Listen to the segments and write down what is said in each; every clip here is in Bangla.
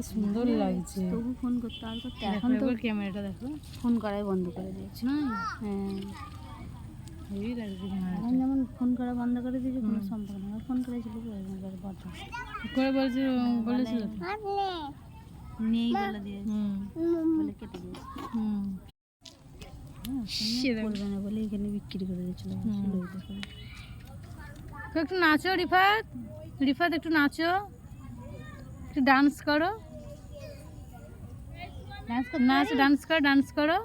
কি সুন্দর লাগছে। তবু ফোন করতে আর করতে এখন তো ক্যামেরাটা দেখো, ফোন করাই বন্ধ করে দিয়েছে। না হ্যাঁ, হেভি লাগছে এখন ক্যামেরাটা। যেমন ফোন করা বন্ধ করে দিয়েছে কোনো সম্পর্ক না। ফোন করেছিল বড় করে বলছে, বলেছিল তো। নেই বলে দিয়েছে, বলে কেটে দিয়েছে। করবে না বলে এখানে বিক্রি করে দিয়েছিল। একটু নাচো রিফাত, রিফাত একটু নাচো, একটু ডান্স করো, নাচ, ডান্স করো, ডান্স করো।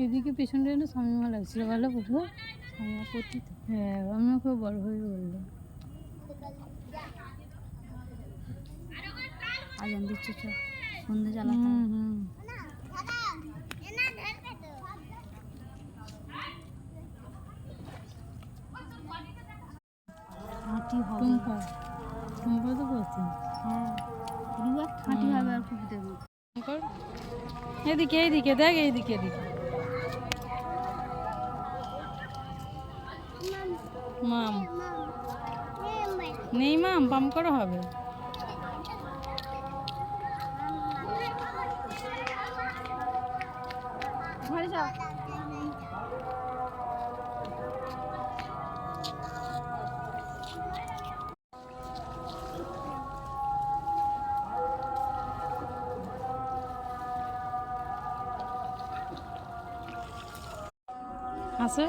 এদিকে পেছনটা যেন স্বামীমা লাগছিল, ভালো পুরো সমাপতি তো। হ্যাঁ, আমিও খুব বড় হয়ে বললো। আজান দিচ্ছে, চ সন্ধ্যে জ্বালাতে হবে। হাঁটি হবে। টুম্পা, টুম্পা তো বলছেন। হ্যাঁ, রুয়ার হাঁটি হবে আর খুব দেবো। এদিকে এইদিকে দেখ, এইদিকে এদিকে মাম নেই, মাম পাম করা হবে। ঘরে যাও। আসো।